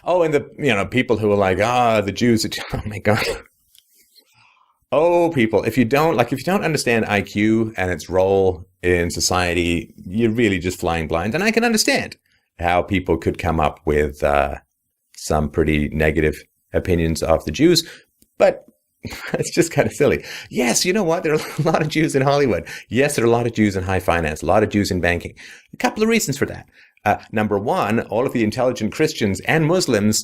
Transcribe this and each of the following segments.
Oh, and the people who are like, the Jews, oh my God. Oh, people, if you don't understand IQ and its role in society, you're really just flying blind. And I can understand how people could come up with some pretty negative opinions of the Jews, but it's just kind of silly. Yes, you know what? There are a lot of Jews in Hollywood. Yes, there are a lot of Jews in high finance, a lot of Jews in banking. A couple of reasons for that. Number one, all of the intelligent Christians and Muslims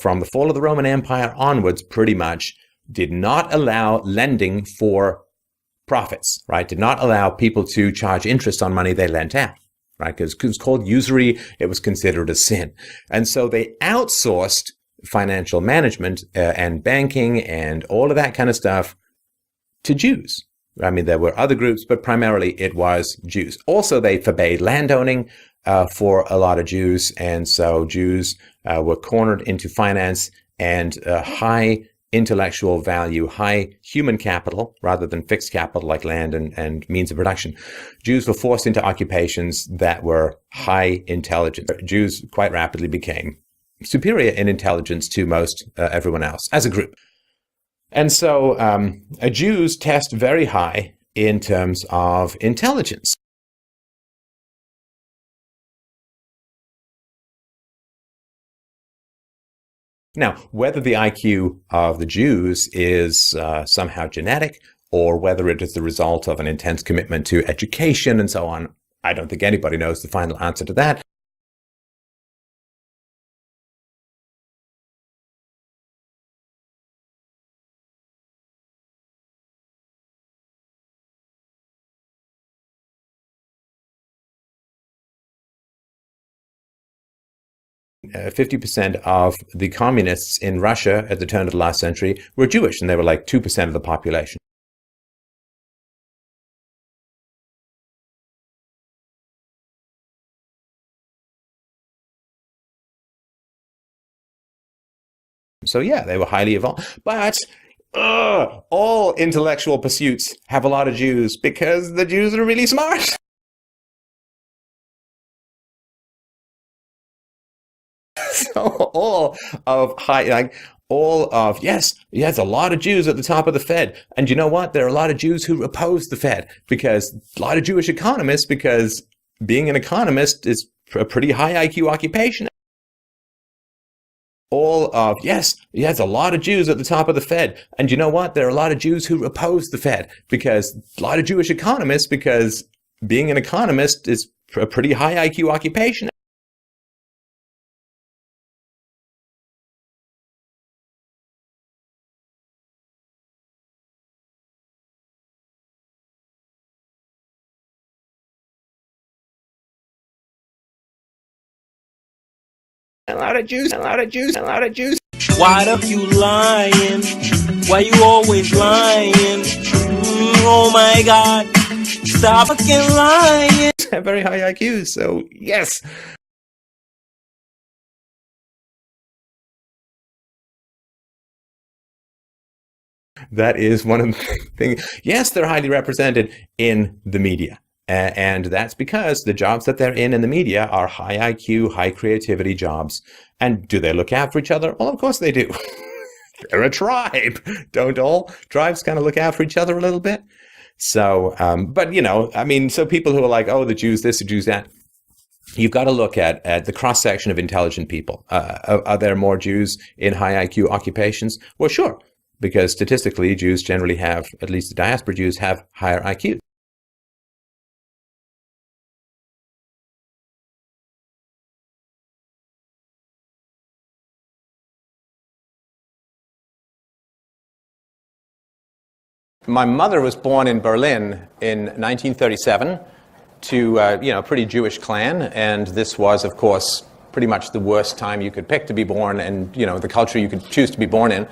from the fall of the Roman Empire onwards pretty much did not allow lending for profits, right? Did not allow people to charge interest on money they lent out, right? Because it was called usury. It was considered a sin. And so they outsourced financial management and banking and all of that kind of stuff to Jews. I mean, there were other groups, but primarily it was Jews. Also, they forbade landowning for a lot of Jews. And so Jews were cornered into finance and high intellectual value, high human capital rather than fixed capital like land and means of production. Jews were forced into occupations that were high intelligence. Jews quite rapidly became superior in intelligence to most everyone else as a group. And so Jews test very high in terms of intelligence. Now, whether the IQ of the Jews is somehow genetic or whether it is the result of an intense commitment to education and so on, I don't think anybody knows the final answer to that. Uh, 50% of the communists in Russia at the turn of the last century were Jewish, and they were like 2% of the population. So yeah, they were highly evolved. But all intellectual pursuits have a lot of Jews because the Jews are really smart. So yes, a lot of Jews at the top of the Fed. And you know what? There are a lot of Jews who oppose the Fed because a lot of Jewish economists, because being an economist is a pretty high IQ occupation. Yes, a lot of Jews at the top of the Fed. And you know what? There are a lot of Jews who oppose the Fed because a lot of Jewish economists, because being an economist is a pretty high IQ occupation. A lot of Jews, a lot of Jews, a lot of Jews. Why the you lying? Why you always lying? Oh my God, stop fucking lying. Have very high IQs, so yes. That is one of the things. Yes, they're highly represented in the media. And that's because the jobs that they're in the media are high IQ, high creativity jobs. And do they look after each other? Well, of course they do. They're a tribe. Don't all tribes kind of look after each other a little bit? So, but so people who are like, oh, the Jews this, the Jews that, you've got to look at the cross-section of intelligent people. Are there more Jews in high IQ occupations? Well, sure, because statistically, Jews generally have, at least the diaspora Jews, have higher IQ. My mother was born in Berlin in 1937 to a pretty Jewish clan, and this was, of course, pretty much the worst time you could pick to be born, and the culture you could choose to be born in.